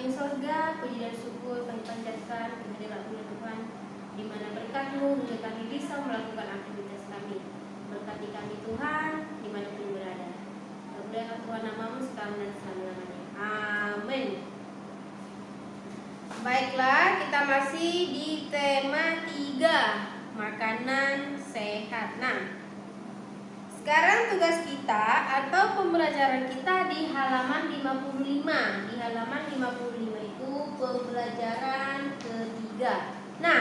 yang sorga, puji dan syukur kami panjatkan kehadirat Tuhan, di mana berkat-Mu hingga kami bisa melakukan aktivitas kami. Berkati kami Tuhan, dimanapun berada. Terpujilah Tuhan nama-Mu sekarang dan selama-lamanya. Amin. Baiklah, kita masih di tema 3, makanan sehat. Nah, sekarang tugas kita atau pembelajaran kita di halaman 55. Di halaman 55 itu pembelajaran ketiga. Nah,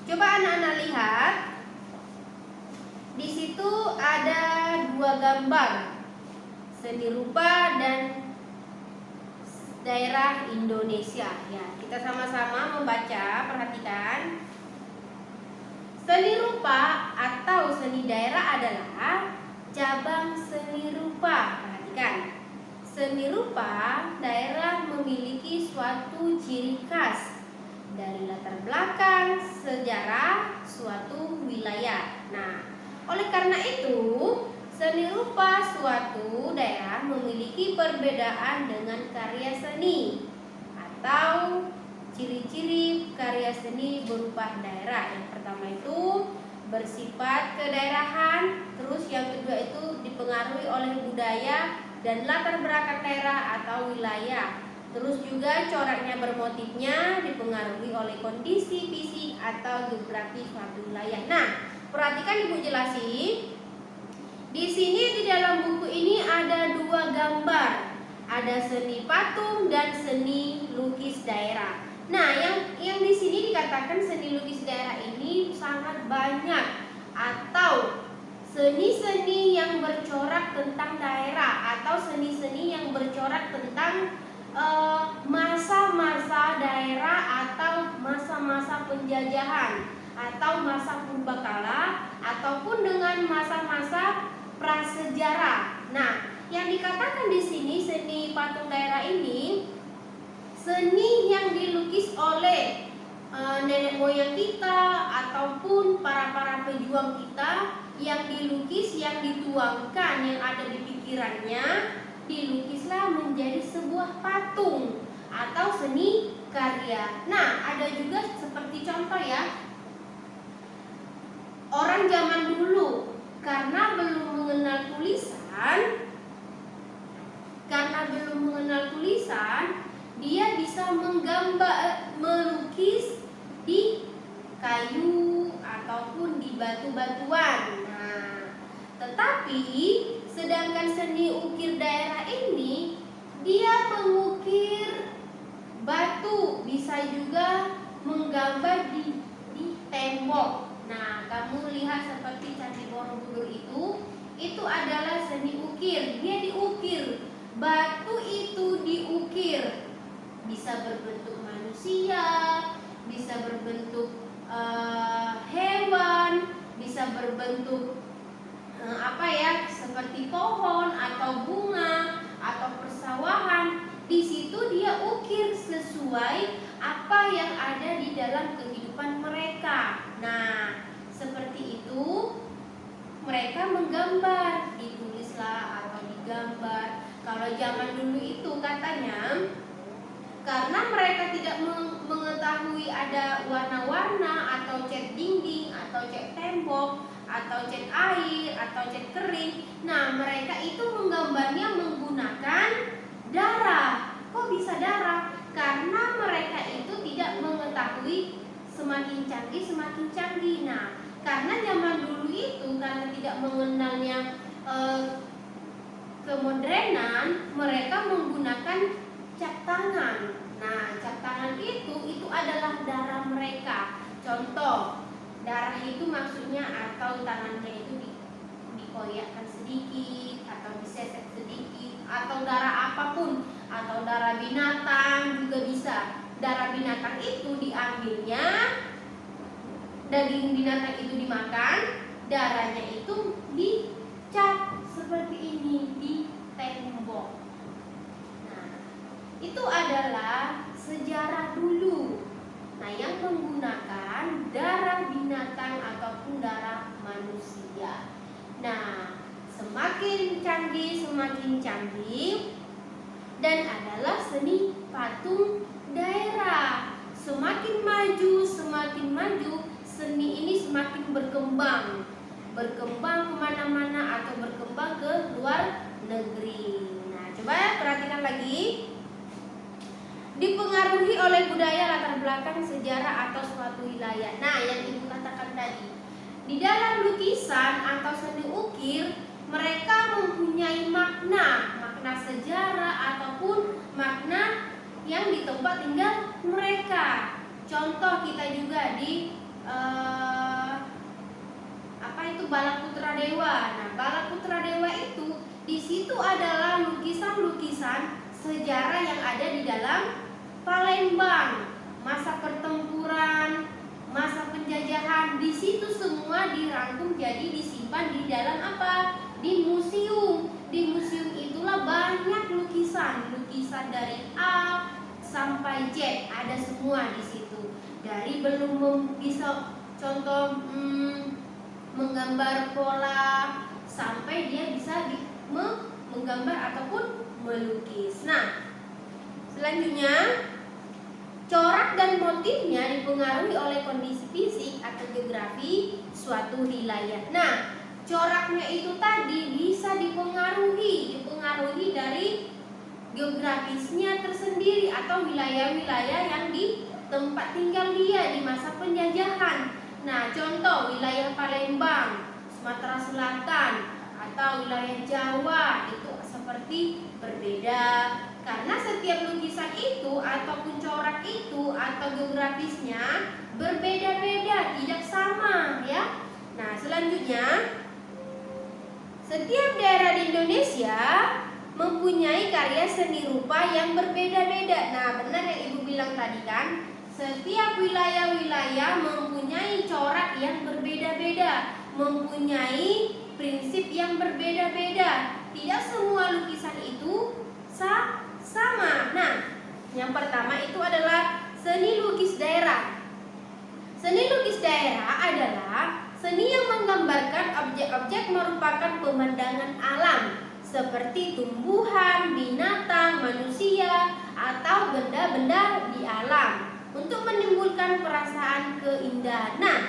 coba anak-anak lihat. Di situ ada 2 gambar. Seni rupa dan daerah Indonesia. Ya, kita sama-sama membaca, perhatikan. Seni rupa atau seni daerah adalah cabang seni rupa. Perhatikan. Seni rupa daerah memiliki suatu ciri khas dari latar belakang sejarah suatu wilayah. Nah, oleh karena itu, seni rupa suatu daerah memiliki perbedaan dengan karya seni atau ciri-ciri karya seni berupa daerah. Yang pertama itu bersifat kedaerahan, terus yang kedua itu dipengaruhi oleh budaya dan latar belakang daerah atau wilayah. Terus juga coraknya bermotifnya dipengaruhi oleh kondisi fisik atau geografi suatu wilayah. Nah, perhatikan Ibu jelasin. Di sini di dalam buku ini ada 2 gambar. Ada seni patung dan seni lukis daerah. Nah, yang di sini dikatakan seni lukis daerah ini sangat banyak, atau seni-seni yang bercorak tentang daerah atau seni-seni yang bercorak tentang masa-masa daerah atau masa-masa penjajahan atau masa purbakala ataupun dengan masa-masa prasejarah. Nah, yang dikatakan di sini seni patung daerah ini seni yang dilukis oleh nenek moyang kita ataupun para pejuang kita, yang dilukis, yang dituangkan, yang ada di pikirannya, dilukislah menjadi sebuah patung atau seni karya. Nah, ada juga seperti contoh ya, orang zaman dulu karena belum mengenal tulisan, dia bisa melukis di kayu ataupun di batu-batuan. Nah, tetapi sedangkan seni ukir daerah ini dia mengukir batu, bisa juga menggambar di tembok. Nah, kamu lihat seperti Candi Borobudur itu adalah seni ukir. Dia diukir, batu itu diukir, bisa berbentuk manusia, bisa berbentuk hewan, bisa berbentuk seperti pohon atau bunga atau persawahan. Di situ dia ukir sesuai apa yang ada di dalam kehidupan mereka. Nah, seperti itu mereka menggambar, ditulislah atau digambar. Kalau zaman dulu itu katanya karena mereka tidak mengetahui ada warna-warna atau cat dinding atau cat tembok atau cat air atau cat kering. Nah, mereka itu menggambarnya menggunakan darah. Kok bisa darah? Karena mereka itu tidak mengetahui semakin canggih. Nah, karena zaman dulu itu karena tidak mengenalnya kemodernan, mereka menggunakan cap tangan. Nah, cap tangan itu adalah darah mereka. Contoh, darah itu maksudnya atau tangannya itu dikoyakkan sedikit atau disesek sedikit, atau darah apapun, atau darah binatang juga bisa. Darah binatang itu diambilnya, daging binatang itu dimakan, darahnya itu dicap seperti ini di tembok. Nah, itu adalah sejarah dulu. Nah, yang menggunakan darah binatang ataupun darah manusia. Nah, semakin canggih dan adalah seni patung semakin maju, seni ini semakin berkembang kemana-mana atau berkembang ke luar negeri. Nah, coba perhatikan lagi. Dipengaruhi oleh budaya, latar belakang, sejarah atau suatu wilayah. Nah, yang ibu katakan tadi, di dalam lukisan atau seni ukir mereka mempunyai makna sejarah ataupun makna yang di tempat tinggal mereka. Contoh kita juga di Balak Putra Dewa. Nah, Balak Putra Dewa itu di situ adalah lukisan-lukisan sejarah yang ada di dalam Palembang, masa pertempuran, masa penjajahan. Di situ semua dirangkum jadi disimpan di dalam apa? Di museum. Di museum itulah banyak lukisan dari A sampai Z, ada semua di situ. Dari belum bisa contoh menggambar pola sampai dia bisa menggambar ataupun melukis. Nah, selanjutnya corak dan motifnya dipengaruhi oleh kondisi fisik atau geografi suatu wilayah. Nah, coraknya itu tadi bisa dipengaruhi dari geografisnya tersendiri atau wilayah-wilayah yang di tempat tinggal dia di masa penjajahan. Nah, contoh wilayah Palembang, Sumatera Selatan atau wilayah Jawa itu seperti berbeda karena setiap lukisan itu ataupun corak itu atau geografisnya berbeda-beda, tidak sama ya. Nah, selanjutnya setiap daerah di Indonesia mempunyai karya seni rupa yang berbeda-beda. Nah, benar yang ibu bilang tadi kan, setiap wilayah-wilayah mempunyai corak yang berbeda-beda, mempunyai prinsip yang berbeda-beda. Tidak semua lukisan itu sama. Nah, yang pertama itu adalah seni lukis daerah. Seni lukis daerah adalah seni yang menggambarkan objek-objek merupakan pemandangan alam seperti tumbuhan, binatang, manusia, atau benda-benda di alam untuk menimbulkan perasaan keindahan. Nah,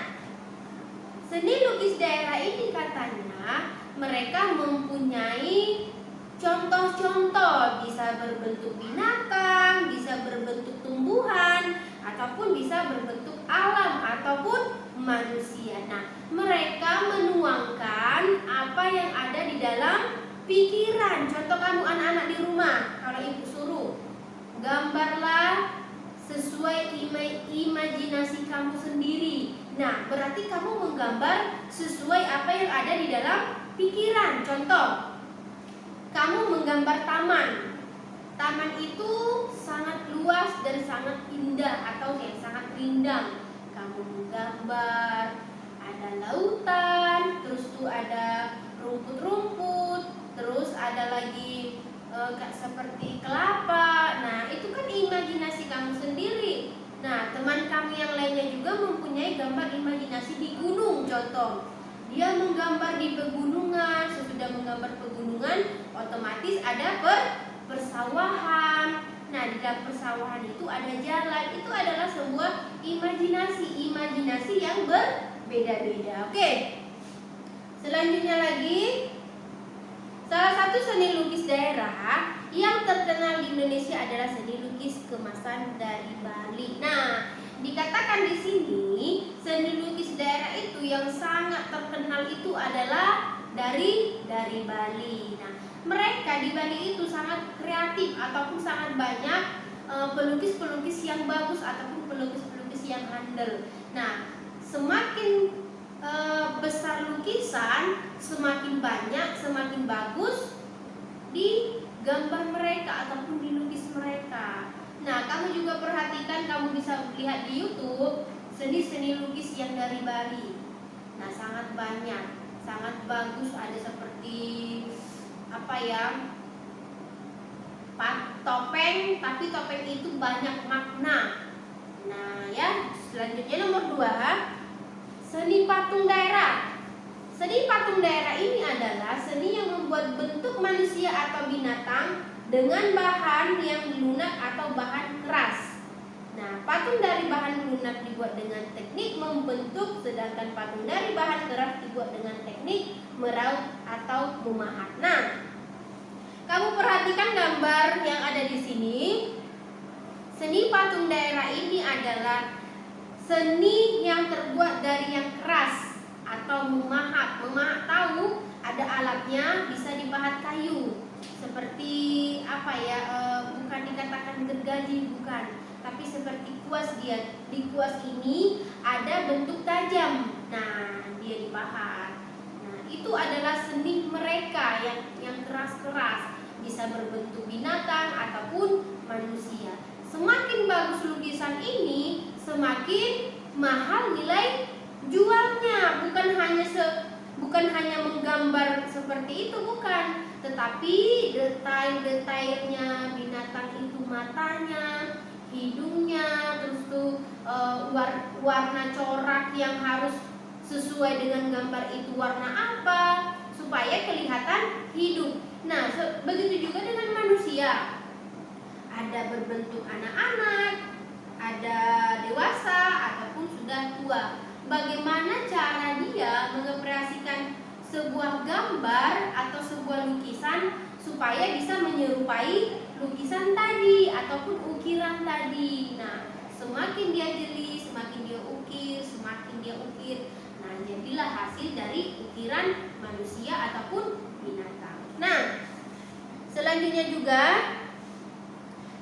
seni lukis daerah ini katanya mereka mempunyai contoh-contoh, bisa berbentuk binatang, bisa berbentuk tumbuhan, ataupun bisa berbentuk alam ataupun manusia. Nah, mereka menuangkan apa yang ada di dalam pikiran. Contoh kamu anak-anak di rumah, kalau ibu suruh gambarlah sesuai imajinasi kamu sendiri. Nah, berarti kamu menggambar sesuai apa yang ada di dalam pikiran. Contoh, kamu menggambar taman. Taman itu sangat luas dan sangat indah atau yang sangat rindang. Kamu menggambar ada lautan, terus tuh ada rumput-rumput, terus ada lagi seperti kelapa. Nah, itu kan imajinasi kamu sendiri. Nah, teman kamu yang lainnya juga mempunyai gambar imajinasi di gunung. Contoh, dia menggambar di pegunungan. Sesudah menggambar pegunungan, otomatis ada persawahan. Nah, di dalam persawahan itu ada jalan. Itu adalah sebuah imajinasi yang berbeda-beda. Oke. Selanjutnya lagi, salah satu seni lukis daerah yang terkenal di Indonesia adalah seni lukis kemasan dari Bali. Nah, dikatakan di sini seni lukis daerah itu yang sangat terkenal itu adalah dari Bali. Nah, mereka di Bali itu sangat kreatif ataupun sangat banyak pelukis-pelukis yang bagus ataupun pelukis-pelukis yang handal. Nah, semakin besar lukisan, semakin banyak, semakin bagus di gambar mereka ataupun di lukis mereka. Nah, kamu juga perhatikan, kamu bisa lihat di YouTube seni-seni lukis yang dari Bali. Nah, sangat banyak, sangat bagus. Ada seperti topeng, tapi topeng itu banyak makna. Nah, ya, selanjutnya nomor 2, seni patung daerah. Seni patung daerah ini adalah seni yang membuat bentuk manusia atau binatang dengan bahan yang lunak atau bahan keras. Nah, patung dari lunak dibuat dengan teknik membentuk, sedangkan patung dari bahan keras dibuat dengan teknik meraut atau memahat. Nah, kamu perhatikan gambar yang ada di sini. Seni patung daerah ini adalah seni yang terbuat dari yang keras atau memahat. Memahat tahu ada alatnya, bisa dipahat kayu. Seperti apa ya? Bukan dikatakan gergaji, bukan. Tapi seperti kuas dia. Di kuas ini ada bentuk tajam. Nah, dia dipahat. Nah, itu adalah seni mereka yang keras-keras, bisa berbentuk binatang ataupun manusia. Semakin bagus lukisan ini, semakin mahal nilai jualnya. Bukan hanya menggambar seperti itu, bukan, tetapi detail-detailnya, binatang itu matanya, hidungnya, terus tuh warna corak yang harus sesuai dengan gambar itu warna apa, supaya kelihatan hidup. Nah, begitu juga dengan manusia. Ada berbentuk anak-anak, ada dewasa, ataupun sudah tua. Bagaimana cara dia mengekspresikan sebuah gambar atau sebuah lukisan supaya bisa menyerupai lukisan tadi ataupun ukiran tadi. Nah, semakin dia jeli, semakin dia ukir. Nah, jadilah hasil dari ukiran manusia ataupun binatang. Nah, selanjutnya juga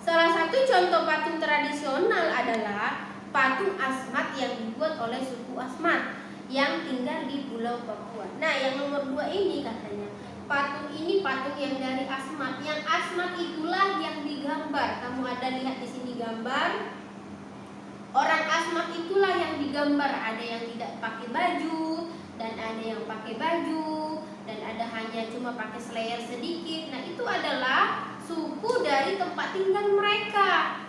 salah satu contoh patung tradisional adalah patung Asmat yang dibuat oleh suku Asmat yang tinggal di Pulau Papua. Nah, yang nomor 2 ini katanya patung ini patung yang dari Asmat. Yang Asmat itulah yang digambar. Kamu ada lihat di sini gambar. Orang Asmat itulah yang digambar. Ada yang tidak pakai baju dan ada yang pakai baju dan ada hanya cuma pakai slayer sedikit. Nah, itu adalah suku dari tempat tinggal mereka.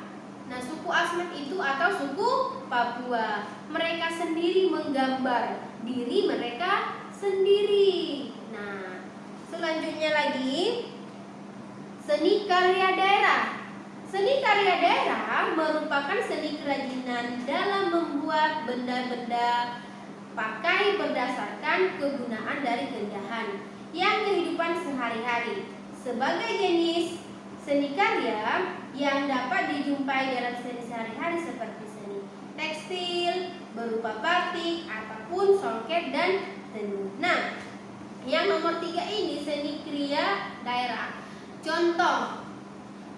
Nah, suku Asmat itu atau suku Papua, mereka sendiri menggambar diri mereka sendiri. Nah, selanjutnya lagi seni karya daerah. Seni karya daerah merupakan seni kerajinan dalam membuat benda-benda pakai berdasarkan kegunaan dari keindahan yang kehidupan sehari-hari. Sebagai jenis seni karya yang dapat dijumpai dalam seni sehari-hari seperti seni tekstil, berupa batik, ataupun songket dan tenun. Nah, yang nomor 3 ini seni kriya daerah. Contoh,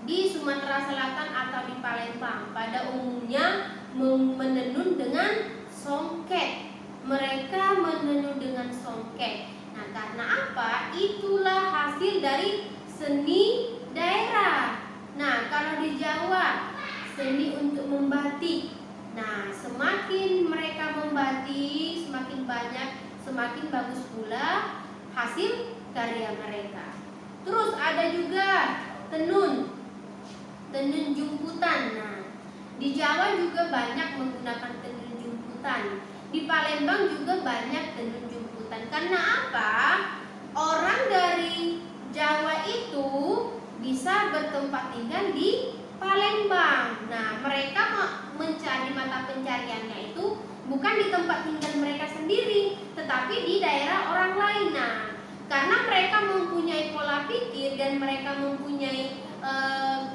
di Sumatera Selatan atau di Palembang pada umumnya menenun dengan songket. Mereka menenun dengan songket. Nah, karena apa? Itulah hasil dari seni daerah. Nah, kalau di Jawa seni untuk membatik. Nah, semakin mereka membatik, semakin banyak, semakin bagus pula hasil karya mereka. Terus ada juga tenun jumputan. Nah, di Jawa juga banyak menggunakan tenun jumputan. Di Palembang juga banyak tenun jumputan. Karena apa? Orang dari Jawa itu bisa bertempat tinggal di Palembang. Nah, mereka mencari mata pencariannya itu bukan di tempat tinggal mereka sendiri, tetapi di daerah orang lain. Nah, karena mereka mempunyai pola pikir dan mereka mempunyai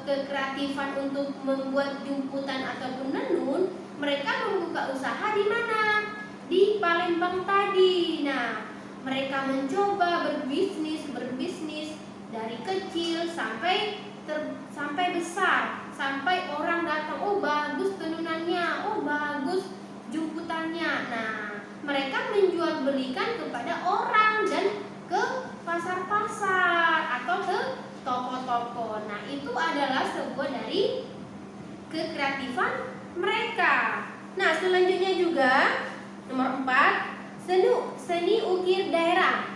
kekreatifan untuk membuat jumputan ataupun menenun, mereka membuka usaha di mana? Di Palembang tadi. Nah, mereka mencoba berbisnis dari kecil sampai besar, sampai orang datang, oh bagus tenunannya, oh bagus jumputannya. Nah, mereka menjual belikan kepada orang dan ke pasar-pasar atau ke toko-toko. Nah, itu adalah sebuah dari kekreatifan mereka. Nah, selanjutnya juga nomor 4, seni ukir daerah.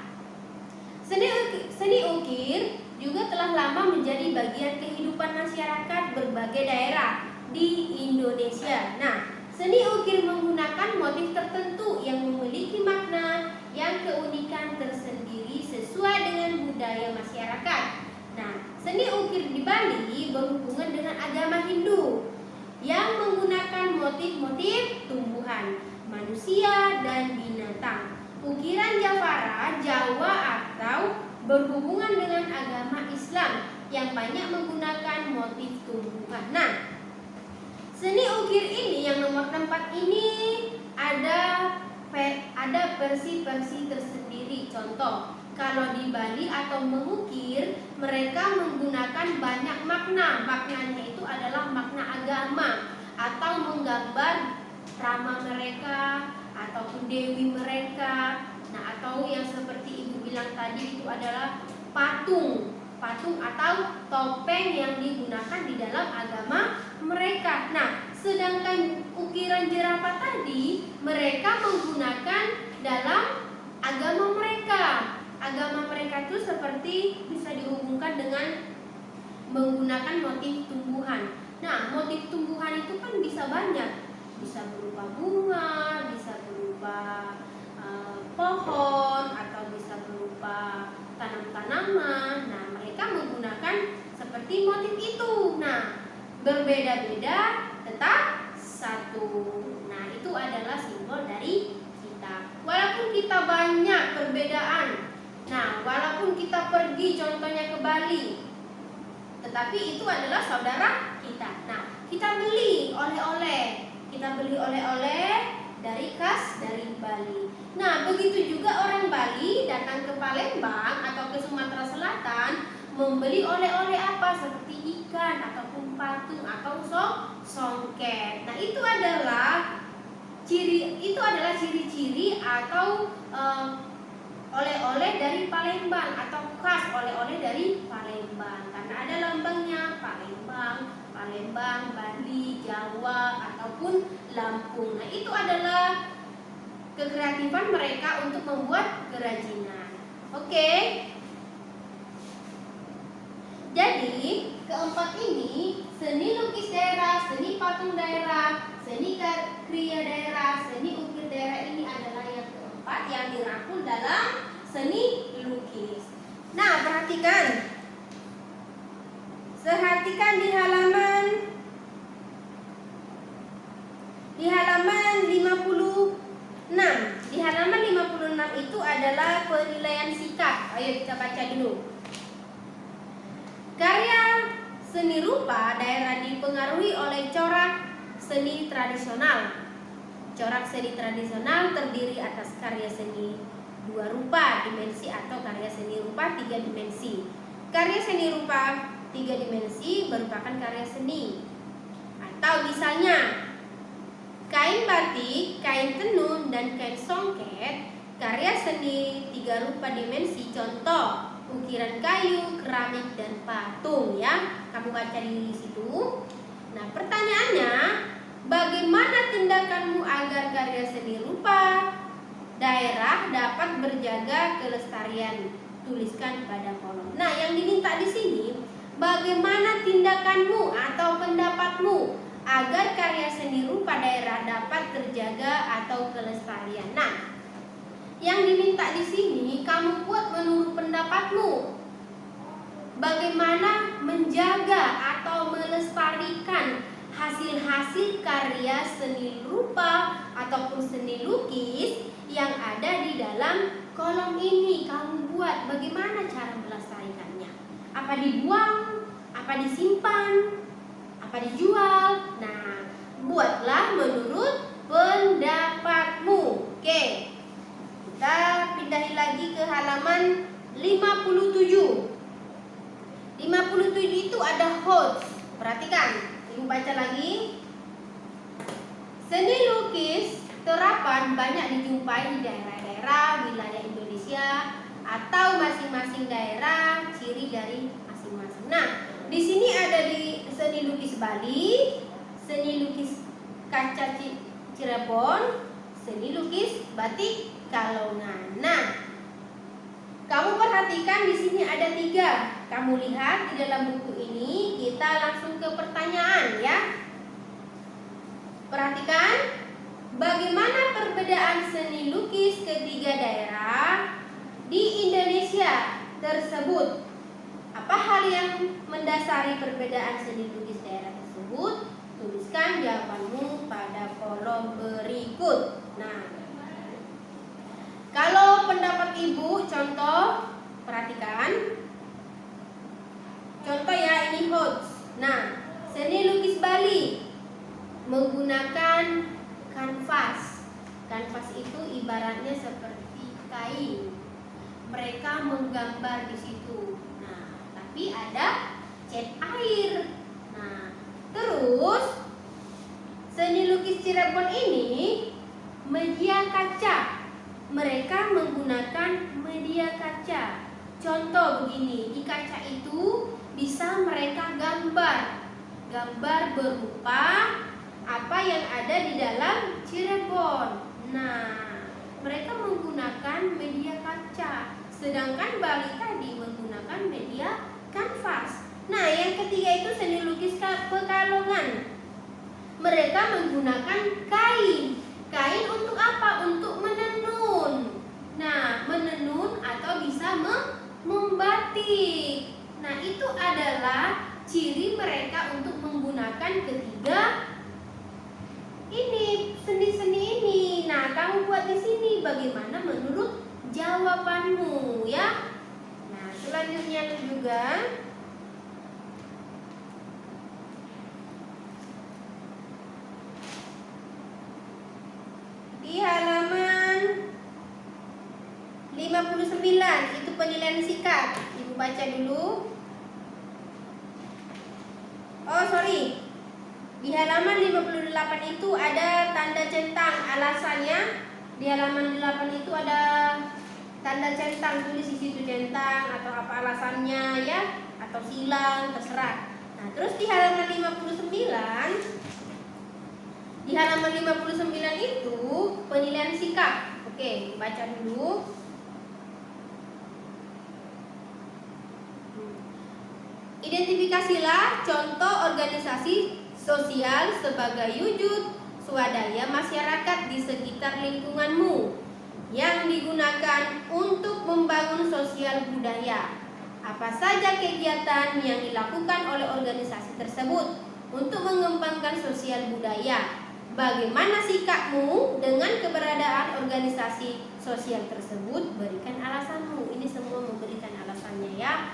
Seni ukir juga telah lama menjadi bagian kehidupan masyarakat berbagai daerah di Indonesia. Nah, seni ukir menggunakan motif tertentu yang memiliki makna yang keunikan tersendiri sesuai dengan budaya masyarakat. Nah, seni ukir di Bali berhubungan dengan agama Hindu yang menggunakan motif-motif berhubungan dengan agama Islam yang banyak menggunakan motif tumbuhan. Nah, seni ukir ini yang nomor 4 ini ada versi-versi tersendiri. Contoh, kalau di Bali atau mengukir, mereka menggunakan banyak makna. Maknanya itu adalah makna agama atau menggambar rama mereka ataupun dewi mereka. Nah, atau yang seperti Ibu bilang tadi itu adalah patung atau topeng yang digunakan di dalam agama mereka. Nah, sedangkan ukiran jerapah tadi mereka menggunakan dalam agama mereka. Agama mereka itu seperti bisa dihubungkan dengan menggunakan motif tumbuhan. Nah, motif tumbuhan itu kan bisa banyak. Bisa berupa bunga, bisa berupa pohon, atau bisa berupa tanam-tanaman. Nah, mereka menggunakan seperti motif itu. Nah, berbeda-beda tetap satu. Nah, itu adalah simbol dari kita. Walaupun kita banyak perbedaan. Nah, walaupun kita pergi contohnya ke Bali, tetapi itu adalah saudara kita. Nah, kita beli oleh-oleh. Kita beli oleh-oleh dari Bali. Nah, begitu juga orang Bali datang ke Palembang atau ke Sumatera Selatan membeli oleh-oleh apa seperti ikan ataupun patung atau songket. Nah, itu adalah ciri-ciri atau oleh-oleh dari Palembang atau khas oleh-oleh dari Palembang karena ada lambangnya Palembang, Bali, Jawa ataupun Lampung. Nah, itu adalah kekreatifan mereka untuk membuat kerajinan. Oke. Jadi, keempat ini seni lukis daerah, seni patung daerah, seni kriya daerah, seni ukir daerah ini adalah yang keempat yang dirangkul dalam seni lukis. Nah, perhatikan di halaman 56. Di halaman 56 itu adalah penilaian sikap. Ayo kita baca dulu. Karya seni rupa daerah dipengaruhi oleh corak seni tradisional. Corak seni tradisional terdiri atas karya seni 2 rupa dimensi atau karya seni rupa 3 dimensi. Karya seni rupa 3 dimensi merupakan karya seni. Atau misalnya kain batik, kain tenun, dan kain songket, karya seni 3 rupa dimensi. Contoh, ukiran kayu, keramik, dan patung ya. Kamu baca di situ. Nah, pertanyaannya, bagaimana tindakanmu agar karya seni rupa daerah dapat berjaga kelestarian? Tuliskan pada kolom. Nah, yang diminta di sini, bagaimana tindakanmu atau pendapatmu agar karya seni rupa daerah dapat terjaga atau kelestarian? Nah, yang diminta di sini kamu buat menurut pendapatmu. Bagaimana menjaga atau melestarikan hasil-hasil karya seni rupa ataupun seni lukis yang ada di dalam kolom ini. Kamu buat bagaimana cara melestarikannya? Apa dibuang? Apa disimpan? Apa dijual? Nah, buatlah menurut pendapatmu. Oke. Kita pindahin lagi ke halaman 57. 57 itu ada hots. Perhatikan, Ibu baca lagi. Seni lukis terapan banyak dijumpai di daerah-daerah wilayah Indonesia atau masing-masing daerah ciri dari masing-masing. Nah, di sini ada di seni lukis Bali, seni lukis kaca Cirebon, seni lukis batik Kalongan. Nah, kamu perhatikan di sini ada 3. Kamu lihat di dalam buku ini, kita langsung ke pertanyaan ya. Perhatikan, bagaimana perbedaan seni lukis ketiga daerah di Indonesia tersebut? Apa hal yang mendasari perbedaan seni lukis daerah tersebut? Tuliskan jawabanmu pada kolom berikut. Nah, kalau pendapat Ibu, contoh, perhatikan perhatikan. Contoh ya, ini hots. Nah, seni lukis Bali menggunakan kanvas. Kanvas itu ibaratnya seperti kain. Mereka menggambar di situ. Nah, tapi ada cat air. Nah, terus seni lukis Cirebon ini media kaca. Mereka menggunakan media kaca. Contoh begini, di kaca itu bisa mereka gambar berupa apa yang ada di dalam Cirebon. Nah, mereka menggunakan media kaca, sedangkan Bali tadi menggunakan media kanvas. Nah, yang ketiga itu seni lukis Pekalongan. Mereka menggunakan kain. Kain untuk apa? Untuk menenun. Nah, menenun atau bisa membatik. Nah, itu adalah ciri mereka untuk menggunakan ketiga ini, seni-seni ini. Nah, kamu buat di sini bagaimana menurut jawabanmu ya. Nah, selanjutnya juga di halaman 59 itu penilaian sikap. Ibu baca dulu. Oh, sorry. Di halaman 58 itu ada tanda centang alasannya. Di halaman 8 itu ada tanda centang, tulis di situ centang atau apa alasannya ya, atau silang, terserah. Nah, terus di halaman 59 itu penilaian sikap. Oke, baca dulu. Identifikasilah contoh organisasi sosial sebagai wujud swadaya masyarakat di sekitar lingkunganmu yang digunakan untuk membangun sosial budaya. Apa saja kegiatan yang dilakukan oleh organisasi tersebut untuk mengembangkan sosial budaya? Bagaimana sikapmu dengan keberadaan organisasi sosial tersebut? Berikan alasanmu. Ini semua memberikan alasannya ya.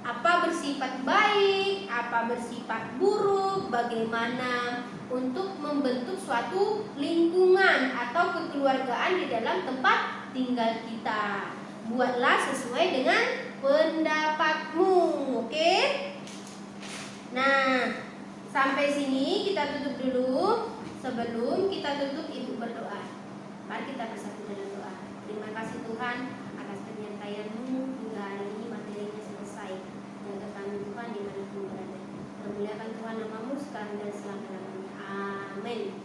Apa bersifat baik, apa bersifat buruk, bagaimana untuk membentuk suatu lingkungan atau kekeluargaan di dalam tempat tinggal kita. Buatlah sesuai dengan pendapatmu, oke? Nah, sampai sini kita tutup dulu. Sebelum kita tutup, Ibu berdoa. Mari kita bersatu dalam doa. Terima kasih Tuhan atas penyertaan-Mu hingga hari ini materinya selesai. Jaga kami Tuhan dimanapun berada. Termuliakan Tuhan nama-Mu sekarang dan selama-lamanya. Amin.